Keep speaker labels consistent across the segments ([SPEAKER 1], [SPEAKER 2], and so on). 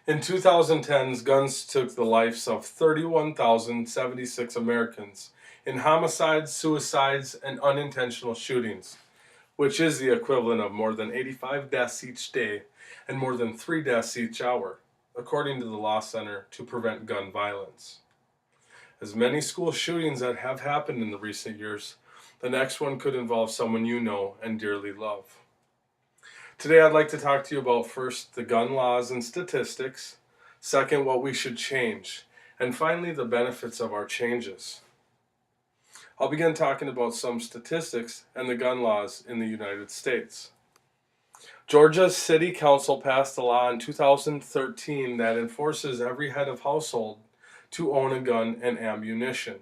[SPEAKER 1] In 2010s, guns took the lives of 31,076 Americans in homicides, suicides, and unintentional shootings, which is the equivalent of more than 85 deaths each day and more than 3 deaths each hour, according to the Law Center to Prevent Gun Violence. As many school shootings that have happened in the recent years, the next one could involve someone you know and dearly love. Today, I'd like to talk to you about first, the gun laws and statistics, second, what we should change, and finally, the benefits of our changes. I'll begin talking about some statistics and the gun laws in the United States. Georgia's City Council passed a law in 2013 that enforces every head of household to own a gun and ammunition.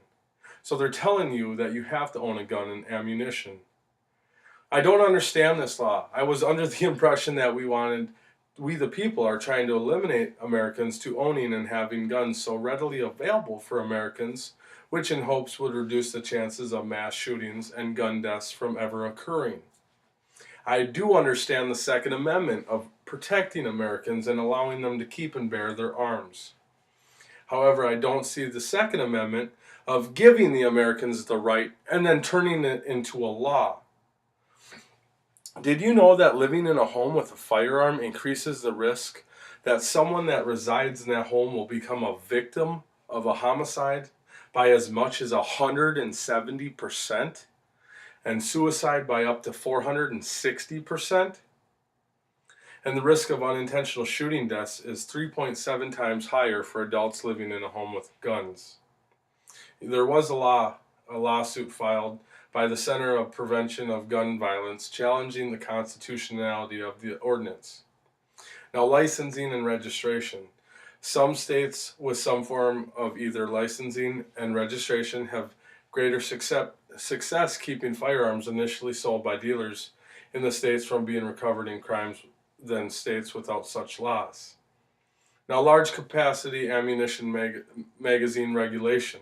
[SPEAKER 1] So they're telling you that you have to own a gun and ammunition. I don't understand this law. I was under the impression that we the people are trying to eliminate Americans to owning and having guns so readily available for Americans, which in hopes would reduce the chances of mass shootings and gun deaths from ever occurring. I do understand the Second Amendment of protecting Americans and allowing them to keep and bear their arms. However, I don't see the Second Amendment of giving the Americans the right and then turning it into a law. Did you know that living in a home with a firearm increases the risk that someone that resides in that home will become a victim of a homicide by as much as 170%, and suicide by up to 460%? And the risk of unintentional shooting deaths is 3.7 times higher for adults living in a home with guns. There was a lawsuit filed by the Center of Prevention of Gun Violence challenging the constitutionality of the ordinance. Now, licensing and registration. Some states with some form of either licensing and registration have greater success keeping firearms initially sold by dealers in the states from being recovered in crimes than states without such laws. Now, large capacity ammunition magazine regulation.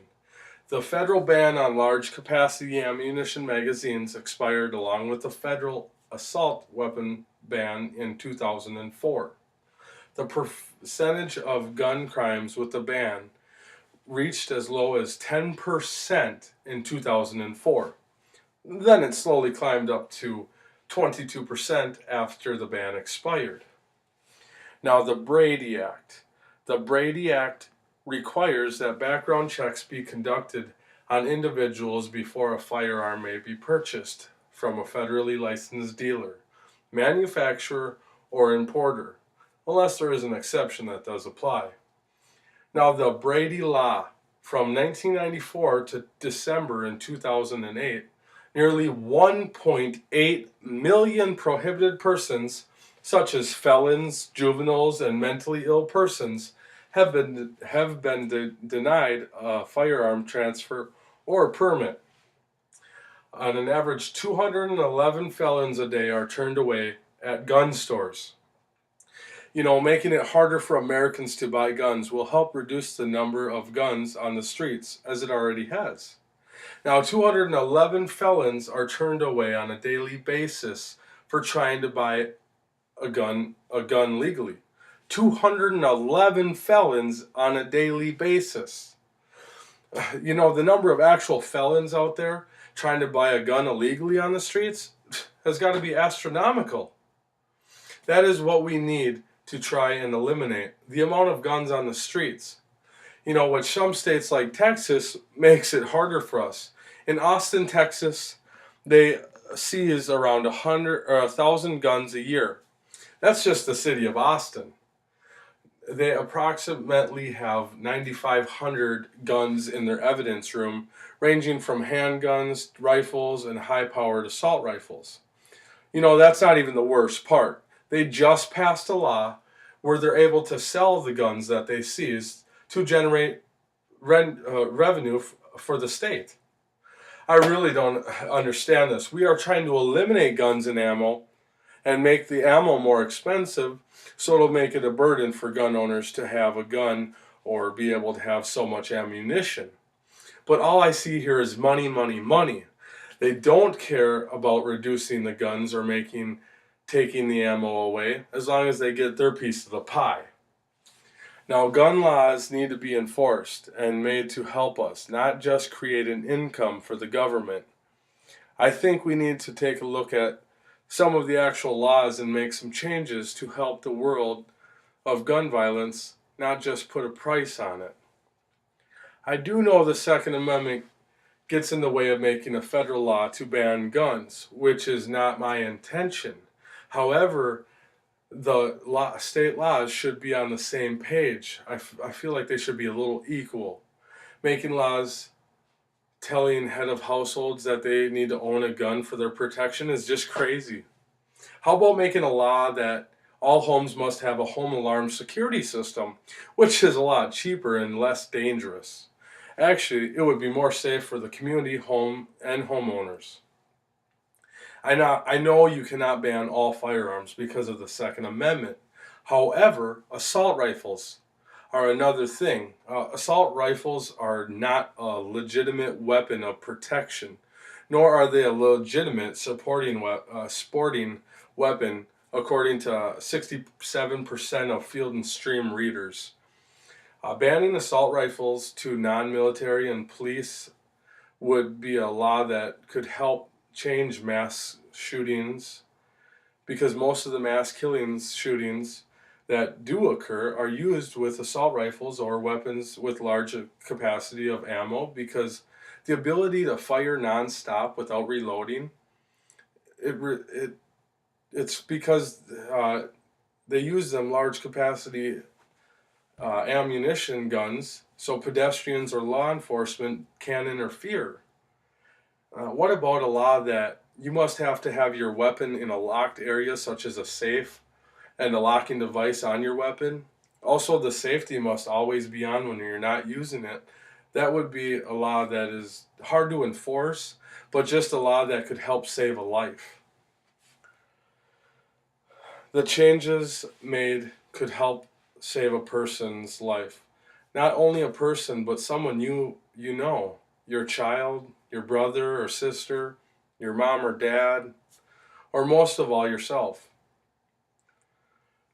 [SPEAKER 1] The federal ban on large capacity ammunition magazines expired along with the federal assault weapon ban in 2004. The percentage of gun crimes with the ban reached as low as 10% in 2004. Then it slowly climbed up to 22% after the ban expired. Now, the Brady Act. The Brady Act requires that background checks be conducted on individuals before a firearm may be purchased from a federally licensed dealer, manufacturer, or importer, unless there is an exception that does apply. Now, the Brady Law, from 1994 to December in 2008, nearly 1.8 million prohibited persons, such as felons, juveniles, and mentally ill persons, have been denied a firearm transfer or permit. On an average, 211 felons a day are turned away at gun stores. Making it harder for Americans to buy guns will help reduce the number of guns on the streets, as it already has. Now, 211 felons are turned away on a daily basis for trying to buy a gun legally. 211 felons on a daily basis. The number of actual felons out there trying to buy a gun illegally on the streets has got to be astronomical. That is what we need to try and eliminate the amount of guns on the streets. Which some states like Texas makes it harder for us. In Austin, Texas, they seize around 1,000 guns a year. That's just the city of Austin. They approximately have 9,500 guns in their evidence room, ranging from handguns, rifles, and high-powered assault rifles. That's not even the worst part. They just passed a law where they're able to sell the guns that they seized to generate revenue for the state. I really don't understand this. We are trying to eliminate guns and ammo and make the ammo more expensive, so it'll make it a burden for gun owners to have a gun or be able to have so much ammunition. But all I see here is money, money, money. They don't care about reducing the guns or taking the ammo away, as long as they get their piece of the pie. Now, gun laws need to be enforced and made to help us, not just create an income for the government. I think we need to take a look at some of the actual laws and make some changes to help the world of gun violence, not just put a price on it. I do know the Second Amendment gets in the way of making a federal law to ban guns, which is not my intention. However, state laws should be on the same page. I feel like they should be a little equal. Making laws telling head of households that they need to own a gun for their protection is just crazy. How about making a law that all homes must have a home alarm security system, which is a lot cheaper and less dangerous? Actually, it would be more safe for the community, home, and homeowners. I know you cannot ban all firearms because of the Second Amendment. However, assault rifles are another thing. Assault rifles are not a legitimate weapon of protection, nor are they a legitimate sporting weapon, according to 67% of Field and Stream readers. Banning assault rifles to non military and police would be a law that could help change mass shootings, because most of the mass shootings that do occur are used with assault rifles or weapons with large capacity of ammo, because the ability to fire nonstop without reloading, it's because they use them large capacity ammunition guns so pedestrians or law enforcement can interfere. What about a law that you must have to have your weapon in a locked area, such as a safe, and a locking device on your weapon? Also, the safety must always be on when you're not using it. That would be a law that is hard to enforce, but just a law that could help save a life. The changes made could help save a person's life. Not only a person, but someone you know, your child, your brother or sister, your mom or dad, or most of all yourself.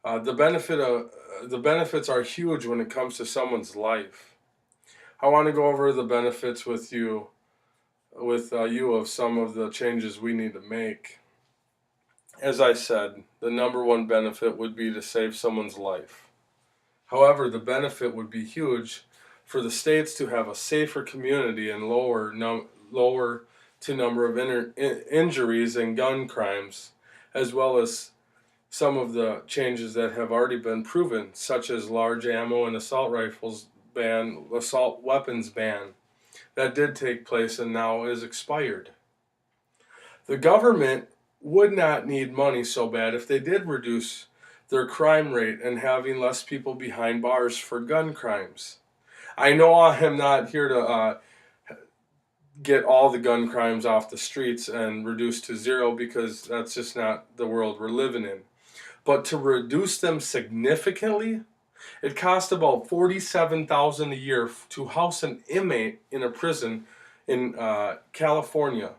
[SPEAKER 1] The benefits are huge when it comes to someone's life. I want to go over the benefits with you of some of the changes we need to make. As I said, the number one benefit would be to save someone's life. However, the benefit would be huge for the states to have a safer community and lower to number of injuries and gun crimes, as well as some of the changes that have already been proven, such as large ammo and assault weapons ban, that did take place and now is expired. The government would not need money so bad if they did reduce their crime rate and having less people behind bars for gun crimes. I know I am not here to get all the gun crimes off the streets and reduce to zero, because that's just not the world we're living in. But to reduce them significantly, it costs about $47,000 a year to house an inmate in a prison in California.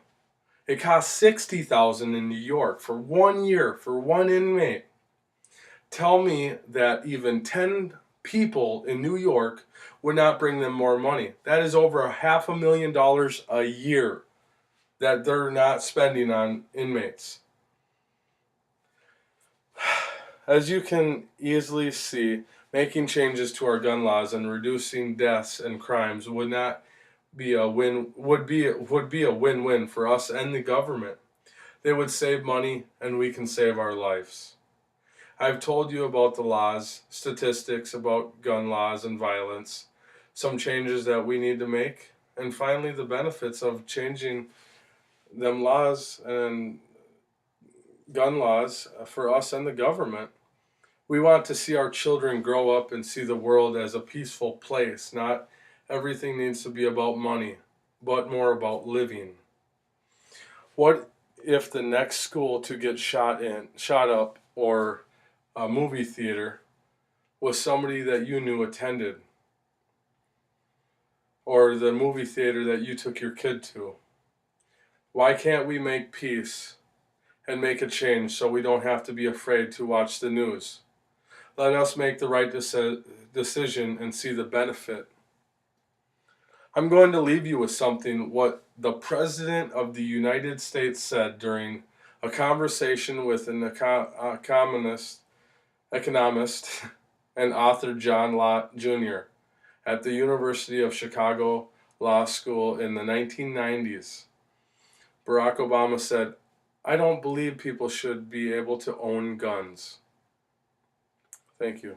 [SPEAKER 1] It costs $60,000 in New York for 1 year for one inmate. Tell me that even 10 people in New York would not bring them more money. That is over $500,000 a year that they're not spending on inmates. As you can easily see, making changes to our gun laws and reducing deaths and crimes would be a win-win for us and the government. They would save money and we can save our lives. I've told you about the laws, statistics about gun laws and violence, some changes that we need to make, and finally the benefits of changing them laws and gun laws for us and the government. We want to see our children grow up and see the world as a peaceful place. Not everything needs to be about money, but more about living. What if the next school to get shot up, or a movie theater, was somebody that you knew attended, or the movie theater that you took your kid to? Why can't we make peace and make a change so we don't have to be afraid to watch the news? Let us make the right decision and see the benefit. I'm going to leave you with something what the President of the United States said during a conversation with an economist and author John Lott Jr. at the University of Chicago Law School in the 1990s. Barack Obama said, "I don't believe people should be able to own guns." Thank you.